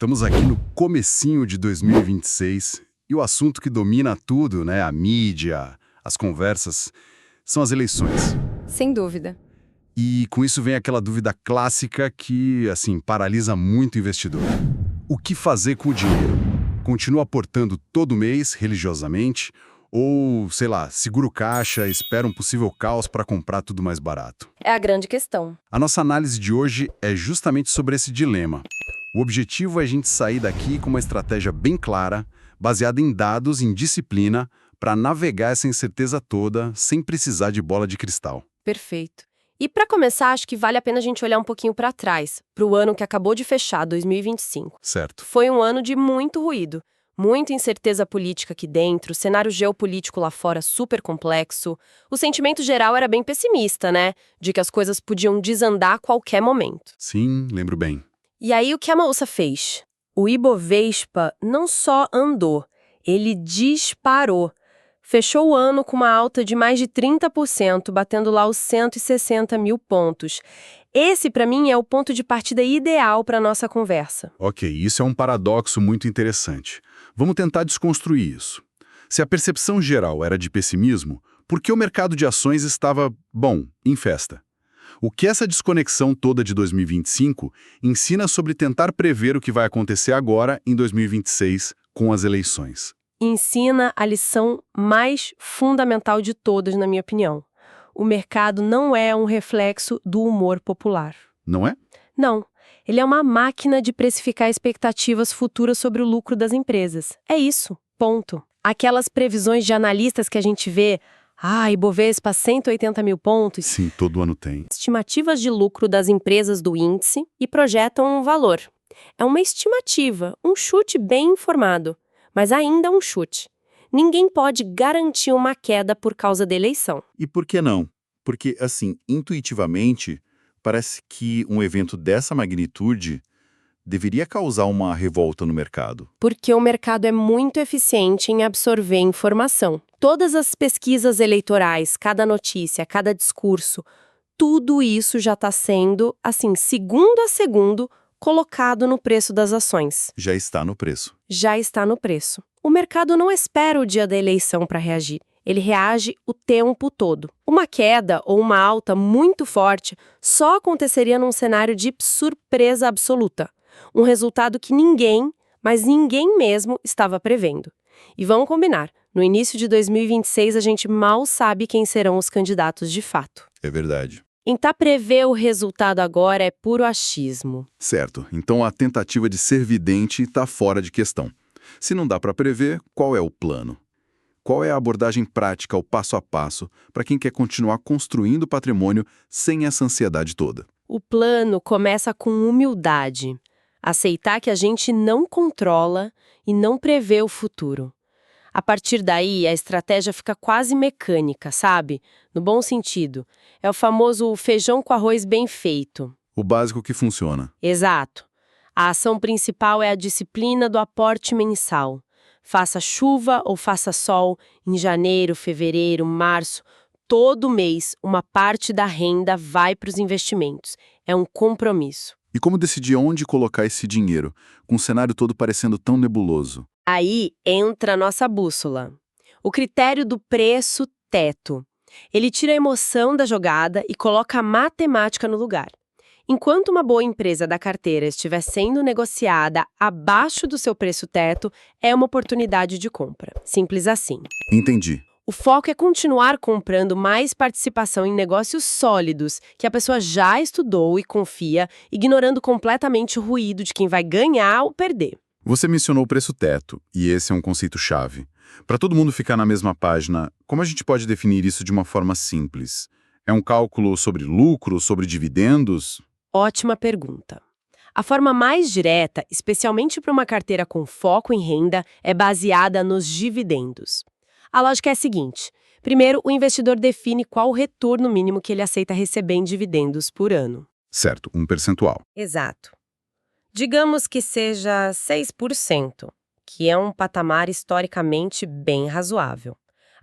Estamos aqui no comecinho de 2026 e o assunto que domina tudo, né, a mídia, as conversas, são as eleições. Sem dúvida. E com isso vem aquela dúvida clássica que, assim, paralisa muito o investidor. O que fazer com o dinheiro? Continua aportando todo mês, religiosamente, ou, sei lá, segura o caixa, espera um possível caos para comprar tudo mais barato? É a grande questão. A nossa análise de hoje é justamente sobre esse dilema. O objetivo é a gente sair daqui com uma estratégia bem clara, baseada em dados, em disciplina, para navegar essa incerteza toda sem precisar de bola de cristal. Perfeito. E para começar, acho que vale a pena a gente olhar um pouquinho para trás, para o ano que acabou de fechar, 2025. Certo. Foi um ano de muito ruído, muita incerteza política aqui dentro, cenário geopolítico lá fora super complexo. O sentimento geral era bem pessimista, né? De que as coisas podiam desandar a qualquer momento. Sim, lembro bem. E aí o que a Bolsa fez? O Ibovespa não só andou, ele disparou. Fechou o ano com uma alta de mais de 30%, batendo lá os 160 mil pontos. Esse, para mim, é o ponto de partida ideal para a nossa conversa. Ok, isso é um paradoxo muito interessante. Vamos tentar desconstruir isso. Se a percepção geral era de pessimismo, por que o mercado de ações estava, bom, em festa? O que essa desconexão toda de 2025 ensina sobre tentar prever o que vai acontecer agora, em 2026, com as eleições? Ensina a lição mais fundamental de todas, na minha opinião. O mercado não é um reflexo do humor popular. Não é? Não. Ele é uma máquina de precificar expectativas futuras sobre o lucro das empresas. É isso. Ponto. Aquelas previsões de analistas que a gente vê, Ibovespa 180 mil pontos, Sim, todo ano tem. estimativas de lucro das empresas do índice e projetam um valor. É uma estimativa, um chute bem informado, mas ainda um chute. Ninguém pode garantir uma queda por causa da eleição. E por que não? Porque, assim, intuitivamente, parece que um evento dessa magnitude deveria causar uma revolta no mercado. Porque o mercado é muito eficiente em absorver informação. Todas as pesquisas eleitorais, cada notícia, cada discurso, tudo isso já está sendo, assim, segundo a segundo, colocado no preço das ações. Já está no preço. Já está no preço. O mercado não espera o dia da eleição para reagir. Ele reage o tempo todo. Uma queda ou uma alta muito forte só aconteceria num cenário de surpresa absoluta. Um resultado que ninguém, mas ninguém mesmo, estava prevendo. E vamos combinar, no início de 2026 a gente mal sabe quem serão os candidatos de fato. É verdade. Tentar prever o resultado agora é puro achismo. Certo, então a tentativa de ser vidente está fora de questão. Se não dá para prever, qual é o plano? Qual é a abordagem prática, o passo a passo, para quem quer continuar construindo patrimônio sem essa ansiedade toda? O plano começa com humildade. Aceitar que a gente não controla e não prevê o futuro. A partir daí, a estratégia fica quase mecânica, sabe? No bom sentido. É o famoso feijão com arroz bem feito. O básico que funciona. Exato. A ação principal é a disciplina do aporte mensal. Faça chuva ou faça sol, em janeiro, fevereiro, março, todo mês, uma parte da renda vai para os investimentos. É um compromisso. E como decidir onde colocar esse dinheiro, com o cenário todo parecendo tão nebuloso? Aí entra a nossa bússola. O critério do preço teto. Ele tira a emoção da jogada e coloca a matemática no lugar. Enquanto uma boa empresa da carteira estiver sendo negociada abaixo do seu preço teto, é uma oportunidade de compra. Simples assim. Entendi. O foco é continuar comprando mais participação em negócios sólidos, que a pessoa já estudou e confia, ignorando completamente o ruído de quem vai ganhar ou perder. Você mencionou o preço teto, e esse é um conceito-chave. Para todo mundo ficar na mesma página, como a gente pode definir isso de uma forma simples? É um cálculo sobre lucro, sobre dividendos? Ótima pergunta. A forma mais direta, especialmente para uma carteira com foco em renda, é baseada nos dividendos. A lógica é a seguinte: primeiro, o investidor define qual o retorno mínimo que ele aceita receber em dividendos por ano. Certo, um percentual. Exato. Digamos que seja 6%, que é um patamar historicamente bem razoável.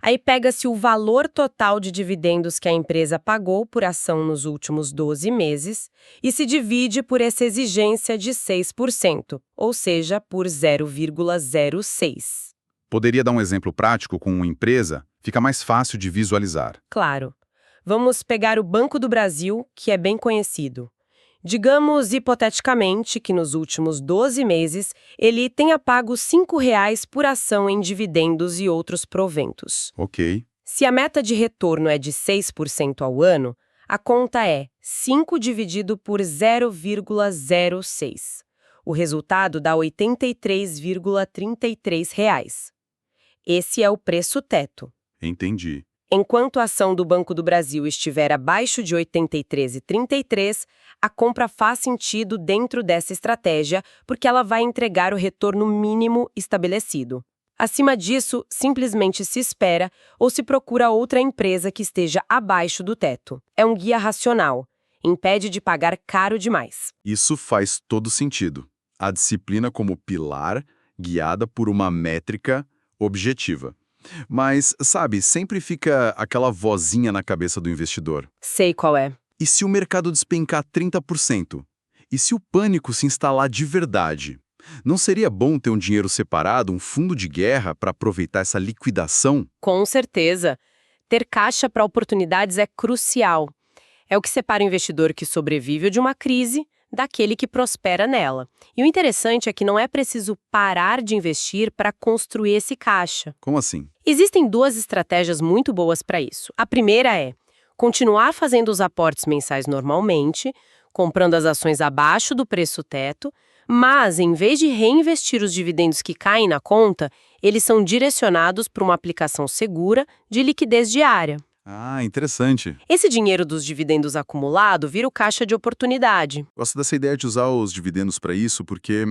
Aí pega-se o valor total de dividendos que a empresa pagou por ação nos últimos 12 meses e se divide por essa exigência de 6%, ou seja, por 0,06. Poderia dar um exemplo prático com uma empresa? Fica mais fácil de visualizar. Claro. Vamos pegar o Banco do Brasil, que é bem conhecido. Digamos, hipoteticamente, que nos últimos 12 meses ele tenha pago R$ 5,00 por ação em dividendos e outros proventos. Ok. Se a meta de retorno é de 6% ao ano, a conta é 5 dividido por 0,06. O resultado dá R$ 83,33. Esse é o preço teto. Entendi. Enquanto a ação do Banco do Brasil estiver abaixo de R$ 83,33, a compra faz sentido dentro dessa estratégia porque ela vai entregar o retorno mínimo estabelecido. Acima disso, simplesmente se espera ou se procura outra empresa que esteja abaixo do teto. É um guia racional. Impede de pagar caro demais. Isso faz todo sentido. A disciplina como pilar, guiada por uma métrica objetiva. Mas, sabe, sempre fica aquela vozinha na cabeça do investidor. Sei qual é. E se o mercado despencar 30%? E se o pânico se instalar de verdade? Não seria bom ter um dinheiro separado, um fundo de guerra, para aproveitar essa liquidação? Com certeza. Ter caixa para oportunidades é crucial. É o que separa o investidor que sobrevive de uma crise daquele que prospera nela. E o interessante é que não é preciso parar de investir para construir esse caixa. Como assim? Existem duas estratégias muito boas para isso. A primeira é continuar fazendo os aportes mensais normalmente, comprando as ações abaixo do preço teto, mas, em vez de reinvestir os dividendos que caem na conta, eles são direcionados para uma aplicação segura de liquidez diária. Ah, interessante. Esse dinheiro dos dividendos acumulado vira o caixa de oportunidade. Gosto dessa ideia de usar os dividendos para isso porque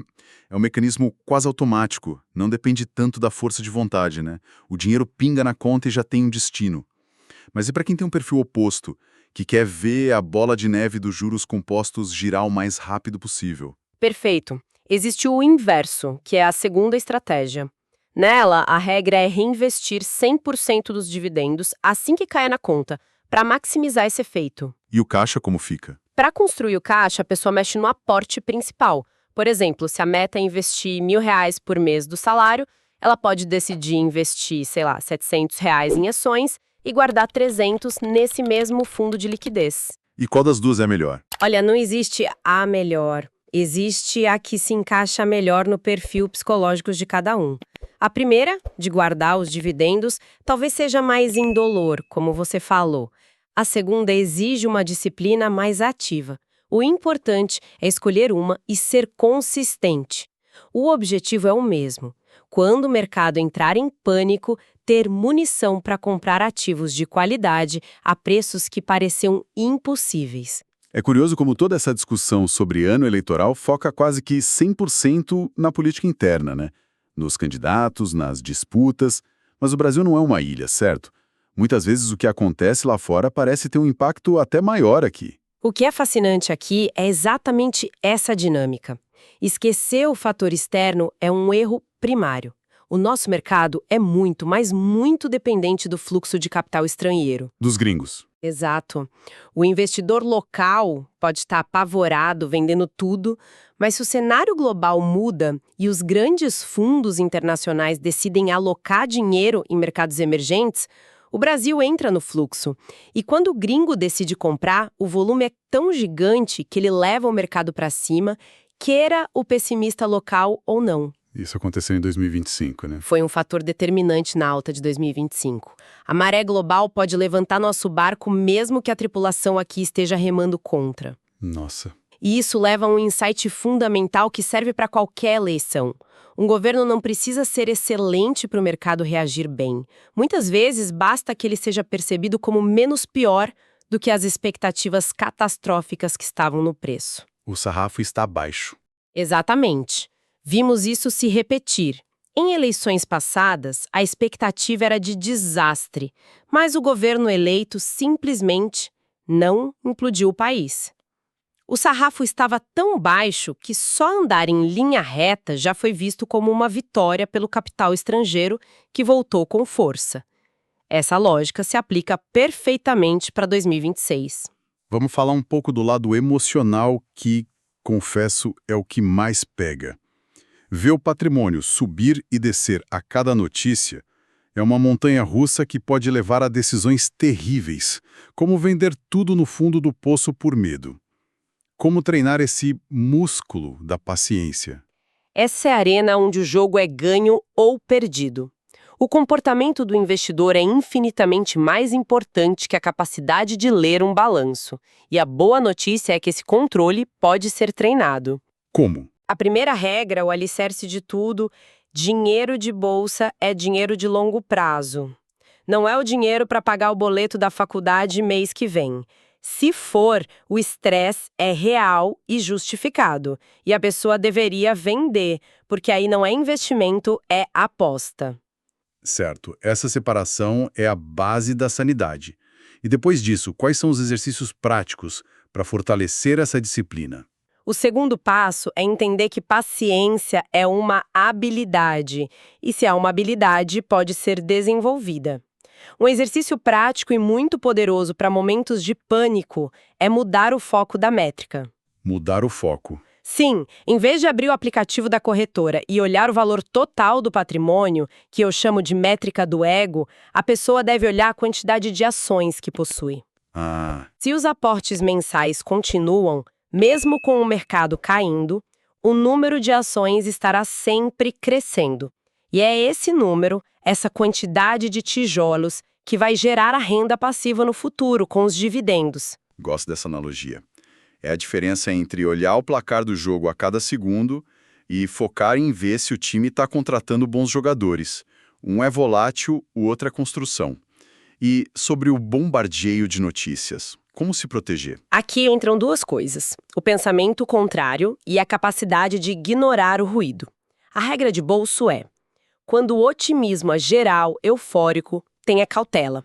é um mecanismo quase automático, não depende tanto da força de vontade, né? O dinheiro pinga na conta e já tem um destino. Mas e para quem tem um perfil oposto, que quer ver a bola de neve dos juros compostos girar o mais rápido possível? Perfeito. Existe o inverso, que é a segunda estratégia. Nela, a regra é reinvestir 100% dos dividendos assim que caia na conta, para maximizar esse efeito. E o caixa como fica? Para construir o caixa, a pessoa mexe no aporte principal. Por exemplo, se a meta é investir R$ 1.000 por mês do salário, ela pode decidir investir, sei lá, R$ 700 em ações e guardar 300 nesse mesmo fundo de liquidez. E qual das duas é a melhor? Olha, não existe a melhor. Existe a que se encaixa melhor no perfil psicológico de cada um. A primeira, de guardar os dividendos, talvez seja mais indolor, como você falou. A segunda exige uma disciplina mais ativa. O importante é escolher uma e ser consistente. O objetivo é o mesmo. Quando o mercado entrar em pânico, ter munição para comprar ativos de qualidade a preços que pareciam impossíveis. É curioso como toda essa discussão sobre ano eleitoral foca quase que 100% na política interna, né? Nos candidatos, nas disputas. Mas o Brasil não é uma ilha, certo? Muitas vezes o que acontece lá fora parece ter um impacto até maior aqui. O que é fascinante aqui é exatamente essa dinâmica. Esquecer o fator externo é um erro primário. O nosso mercado é muito, mas muito dependente do fluxo de capital estrangeiro. Dos gringos. Exato. O investidor local pode estar apavorado, vendendo tudo, mas se o cenário global muda e os grandes fundos internacionais decidem alocar dinheiro em mercados emergentes, o Brasil entra no fluxo. E quando o gringo decide comprar, o volume é tão gigante que ele leva o mercado para cima, queira o pessimista local ou não. Isso aconteceu em 2025, né? Foi um fator determinante na alta de 2025. A maré global pode levantar nosso barco mesmo que a tripulação aqui esteja remando contra. Nossa. E isso leva a um insight fundamental que serve para qualquer eleição. Um governo não precisa ser excelente para o mercado reagir bem. Muitas vezes basta que ele seja percebido como menos pior do que as expectativas catastróficas que estavam no preço. O sarrafo está baixo. Exatamente. Vimos isso se repetir. Em eleições passadas, a expectativa era de desastre, mas o governo eleito simplesmente não implodiu o país. O sarrafo estava tão baixo que só andar em linha reta já foi visto como uma vitória pelo capital estrangeiro que voltou com força. Essa lógica se aplica perfeitamente para 2026. Vamos falar um pouco do lado emocional que, confesso, é o que mais pega. Ver o patrimônio subir e descer a cada notícia é uma montanha-russa que pode levar a decisões terríveis, como vender tudo no fundo do poço por medo. Como treinar esse músculo da paciência? Essa é a arena onde o jogo é ganho ou perdido. O comportamento do investidor é infinitamente mais importante que a capacidade de ler um balanço. E a boa notícia é que esse controle pode ser treinado. Como? A primeira regra, o alicerce de tudo, dinheiro de bolsa é dinheiro de longo prazo. Não é o dinheiro para pagar o boleto da faculdade mês que vem. Se for, o estresse é real e justificado. E a pessoa deveria vender, porque aí não é investimento, é aposta. Certo, essa separação é a base da sanidade. E depois disso, quais são os exercícios práticos para fortalecer essa disciplina? O segundo passo é entender que paciência é uma habilidade. E se há uma habilidade, pode ser desenvolvida. Um exercício prático e muito poderoso para momentos de pânico é mudar o foco da métrica. Mudar o foco. Sim, em vez de abrir o aplicativo da corretora e olhar o valor total do patrimônio, que eu chamo de métrica do ego, a pessoa deve olhar a quantidade de ações que possui. Ah, Se os aportes mensais continuam, mesmo com o mercado caindo, o número de ações estará sempre crescendo. E é esse número, essa quantidade de tijolos, que vai gerar a renda passiva no futuro com os dividendos. Gosto dessa analogia. É a diferença entre olhar o placar do jogo a cada segundo e focar em ver se o time está contratando bons jogadores. Um é volátil, o outro é construção. E sobre o bombardeio de notícias, como se proteger? Aqui entram duas coisas: o pensamento contrário e a capacidade de ignorar o ruído. A regra de bolso é: quando o otimismo é geral, eufórico, tenha cautela.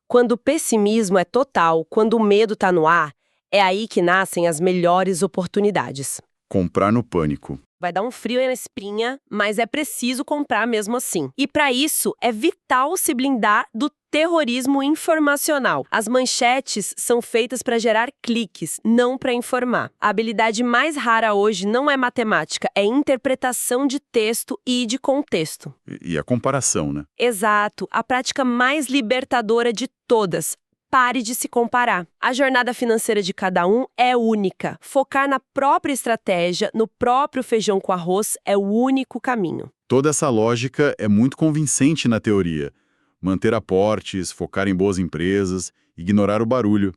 Quando o pessimismo é total, quando o medo está no ar, é aí que nascem as melhores oportunidades. Comprar no pânico. Vai dar um frio aí na espinha, mas é preciso comprar mesmo assim. E para isso, é vital se blindar do terrorismo informacional. As manchetes são feitas para gerar cliques, não para informar. A habilidade mais rara hoje não é matemática, é interpretação de texto e de contexto. E a comparação, né? Exato, a prática mais libertadora de todas. Pare de se comparar. A jornada financeira de cada um é única. Focar na própria estratégia, no próprio feijão com arroz, é o único caminho. Toda essa lógica é muito convincente na teoria. Manter aportes, focar em boas empresas, ignorar o barulho.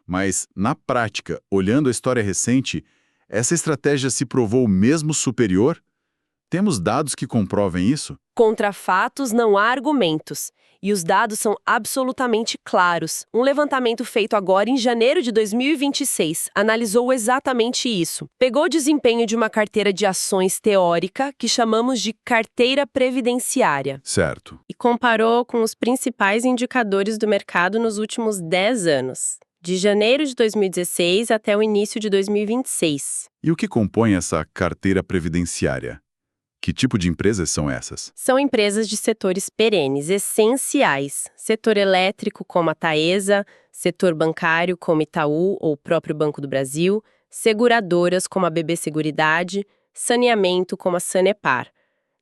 Mas, na prática, olhando a história recente, essa estratégia se provou mesmo superior? Temos dados que comprovem isso? Contra fatos não há argumentos. E os dados são absolutamente claros. Um levantamento feito agora em janeiro de 2026 analisou exatamente isso. Pegou o desempenho de uma carteira de ações teórica, que chamamos de carteira previdenciária, Certo. e comparou com os principais indicadores do mercado nos últimos 10 anos, de janeiro de 2016 até o início de 2026. E o que compõe essa carteira previdenciária? Que tipo de empresas são essas? São empresas de setores perenes, essenciais. Setor elétrico, como a Taesa, setor bancário, como Itaú ou o próprio Banco do Brasil, seguradoras, como a BB Seguridade, saneamento, como a Sanepar.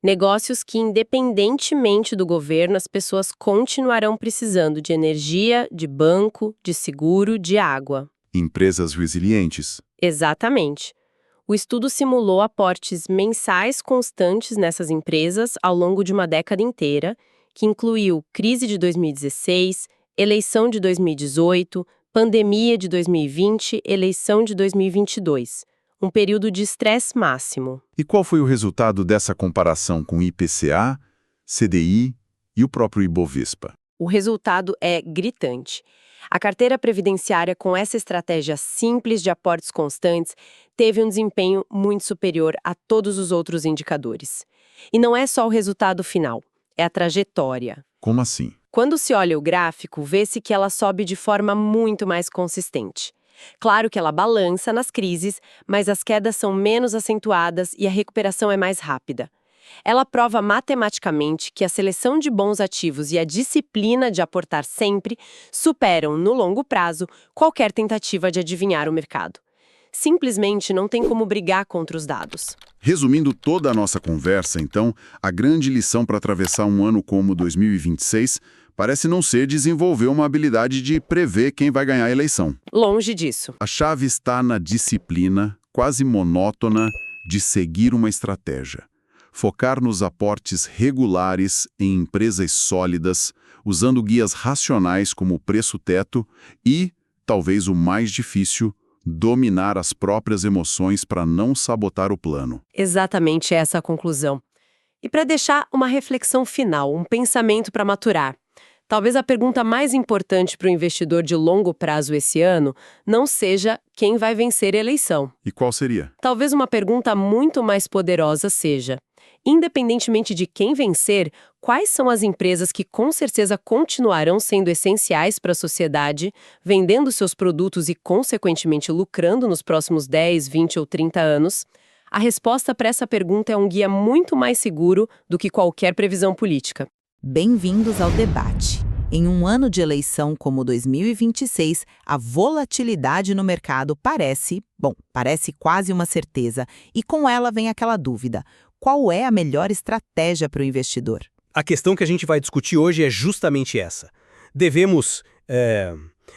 Negócios que, independentemente do governo, as pessoas continuarão precisando de energia, de banco, de seguro, de água. Empresas resilientes. Exatamente. O estudo simulou aportes mensais constantes nessas empresas ao longo de uma década inteira, que incluiu crise de 2016, eleição de 2018, pandemia de 2020, eleição de 2022. Um período de estresse máximo. E qual foi o resultado dessa comparação com IPCA, CDI e o próprio Ibovespa? O resultado é gritante. A carteira previdenciária, com essa estratégia simples de aportes constantes, teve um desempenho muito superior a todos os outros indicadores. E não é só o resultado final, é a trajetória. Como assim? Quando se olha o gráfico, vê-se que ela sobe de forma muito mais consistente. Claro que ela balança nas crises, mas as quedas são menos acentuadas e a recuperação é mais rápida. Ela prova matematicamente que a seleção de bons ativos e a disciplina de aportar sempre superam, no longo prazo, qualquer tentativa de adivinhar o mercado. Simplesmente não tem como brigar contra os dados. Resumindo toda a nossa conversa, então, a grande lição para atravessar um ano como 2026 parece não ser desenvolver uma habilidade de prever quem vai ganhar a eleição. Longe disso. A chave está na disciplina, quase monótona, de seguir uma estratégia. Focar nos aportes regulares em empresas sólidas, usando guias racionais como o preço-teto e, talvez o mais difícil, dominar as próprias emoções para não sabotar o plano. Exatamente essa a conclusão. E para deixar uma reflexão final, um pensamento para maturar. Talvez a pergunta mais importante para o investidor de longo prazo esse ano não seja quem vai vencer a eleição. E qual seria? Talvez uma pergunta muito mais poderosa seja: independentemente de quem vencer, quais são as empresas que com certeza continuarão sendo essenciais para a sociedade, vendendo seus produtos e, consequentemente, lucrando nos próximos 10, 20 ou 30 anos? A resposta para essa pergunta é um guia muito mais seguro do que qualquer previsão política. Bem-vindos ao debate. Em um ano de eleição como 2026, a volatilidade no mercado parece quase uma certeza, e com ela vem aquela dúvida: qual é a melhor estratégia para o investidor? A questão que a gente vai discutir hoje é justamente essa. Devemos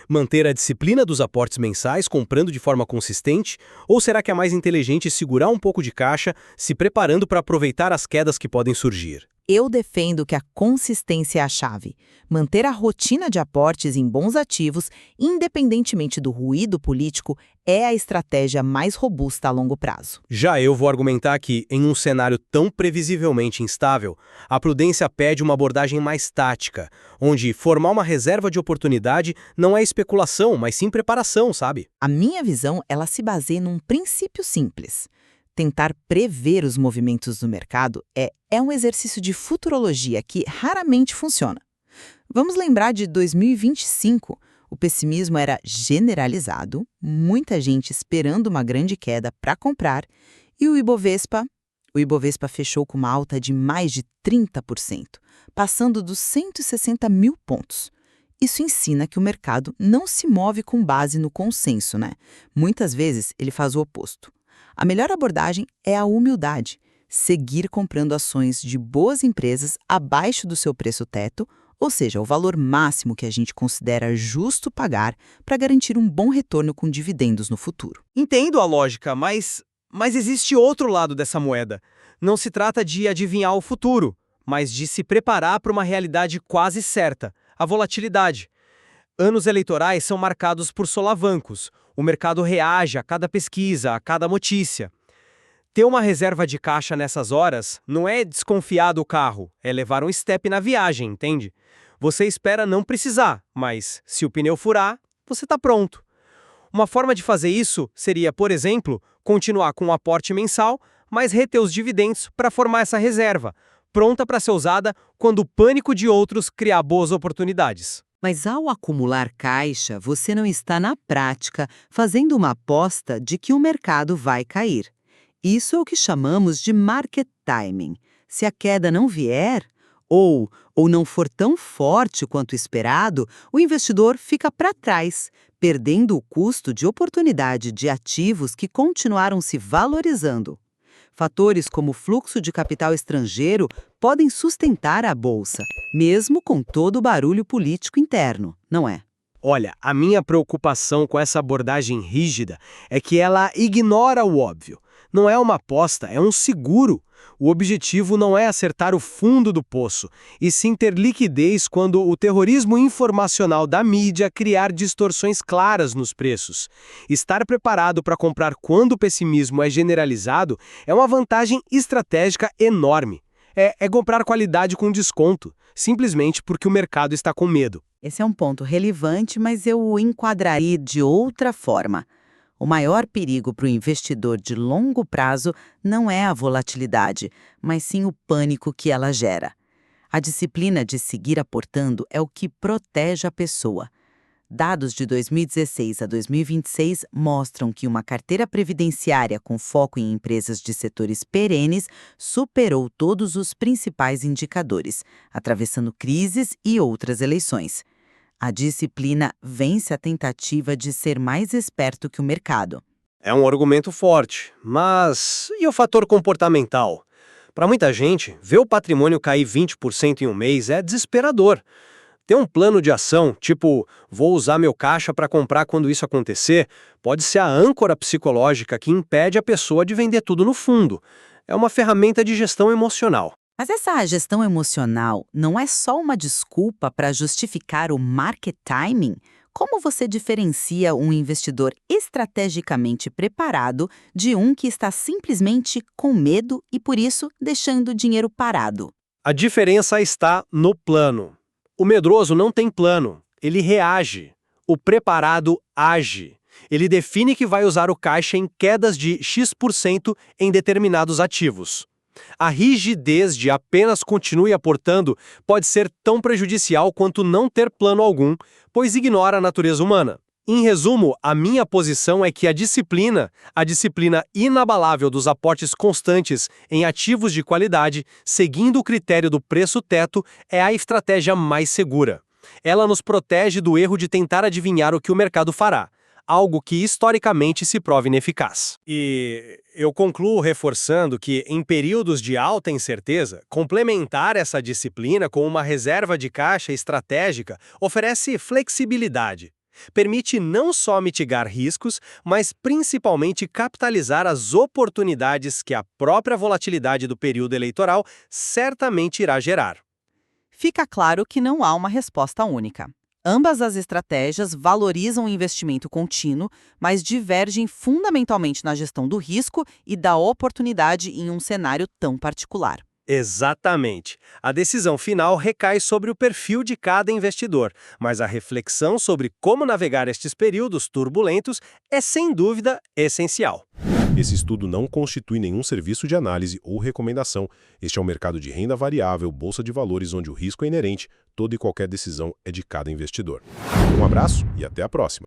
manter a disciplina dos aportes mensais, comprando de forma consistente, ou será que é mais inteligente segurar um pouco de caixa, se preparando para aproveitar as quedas que podem surgir? Eu defendo que a consistência é a chave. Manter a rotina de aportes em bons ativos, independentemente do ruído político, é a estratégia mais robusta a longo prazo. Já eu vou argumentar que, em um cenário tão previsivelmente instável, a prudência pede uma abordagem mais tática, onde formar uma reserva de oportunidade não é especulação, mas sim preparação, sabe? A minha visão, ela se baseia num princípio simples. Tentar prever os movimentos do mercado é um exercício de futurologia que raramente funciona. Vamos lembrar de 2025. O pessimismo era generalizado, muita gente esperando uma grande queda para comprar, e o Ibovespa fechou com uma alta de mais de 30%, passando dos 160 mil pontos. Isso ensina que o mercado não se move com base no consenso, né? Muitas vezes ele faz o oposto. A melhor abordagem é a humildade, seguir comprando ações de boas empresas abaixo do seu preço-teto, ou seja, o valor máximo que a gente considera justo pagar para garantir um bom retorno com dividendos no futuro. Entendo a lógica, mas existe outro lado dessa moeda. Não se trata de adivinhar o futuro, mas de se preparar para uma realidade quase certa, a volatilidade. Anos eleitorais são marcados por solavancos. O mercado reage a cada pesquisa, a cada notícia. Ter uma reserva de caixa nessas horas não é desconfiar do carro, é levar um step na viagem, entende? Você espera não precisar, mas se o pneu furar, você está pronto. Uma forma de fazer isso seria, por exemplo, continuar com um aporte mensal, mas reter os dividendos para formar essa reserva, pronta para ser usada quando o pânico de outros criar boas oportunidades. Mas ao acumular caixa, você não está na prática fazendo uma aposta de que o mercado vai cair. Isso é o que chamamos de market timing. Se a queda não vier, ou não for tão forte quanto esperado, o investidor fica para trás, perdendo o custo de oportunidade de ativos que continuaram se valorizando. Fatores como o fluxo de capital estrangeiro podem sustentar a bolsa, mesmo com todo o barulho político interno, não é? Olha, a minha preocupação com essa abordagem rígida é que ela ignora o óbvio. Não é uma aposta, é um seguro. O objetivo não é acertar o fundo do poço, e sim ter liquidez quando o terrorismo informacional da mídia criar distorções claras nos preços. Estar preparado para comprar quando o pessimismo é generalizado é uma vantagem estratégica enorme. É comprar qualidade com desconto, simplesmente porque o mercado está com medo. Esse é um ponto relevante, mas eu o enquadraria de outra forma. O maior perigo para o investidor de longo prazo não é a volatilidade, mas sim o pânico que ela gera. A disciplina de seguir aportando é o que protege a pessoa. Dados de 2016 a 2026 mostram que uma carteira previdenciária com foco em empresas de setores perenes superou todos os principais indicadores, atravessando crises e outras eleições. A disciplina vence a tentativa de ser mais esperto que o mercado. É um argumento forte, mas e o fator comportamental? Para muita gente, ver o patrimônio cair 20% em um mês é desesperador. Ter um plano de ação, tipo, vou usar meu caixa para comprar quando isso acontecer, pode ser a âncora psicológica que impede a pessoa de vender tudo no fundo. É uma ferramenta de gestão emocional. Mas essa gestão emocional não é só uma desculpa para justificar o market timing? Como você diferencia um investidor estrategicamente preparado de um que está simplesmente com medo e, por isso, deixando o dinheiro parado? A diferença está no plano. O medroso não tem plano, ele reage. O preparado age. Ele define que vai usar o caixa em quedas de X% em determinados ativos. A rigidez de apenas continue aportando pode ser tão prejudicial quanto não ter plano algum, pois ignora a natureza humana. Em resumo, a minha posição é que a disciplina inabalável dos aportes constantes em ativos de qualidade, seguindo o critério do preço-teto, é a estratégia mais segura. Ela nos protege do erro de tentar adivinhar o que o mercado fará, algo que historicamente se prova ineficaz. E eu concluo reforçando que, em períodos de alta incerteza, complementar essa disciplina com uma reserva de caixa estratégica oferece flexibilidade. Permite não só mitigar riscos, mas principalmente capitalizar as oportunidades que a própria volatilidade do período eleitoral certamente irá gerar. Fica claro que não há uma resposta única. Ambas as estratégias valorizam o investimento contínuo, mas divergem fundamentalmente na gestão do risco e da oportunidade em um cenário tão particular. Exatamente. A decisão final recai sobre o perfil de cada investidor, mas a reflexão sobre como navegar estes períodos turbulentos é, sem dúvida, essencial. Esse estudo não constitui nenhum serviço de análise ou recomendação. Este é um mercado de renda variável, bolsa de valores, onde o risco é inerente. Toda e qualquer decisão é de cada investidor. Um abraço e até a próxima.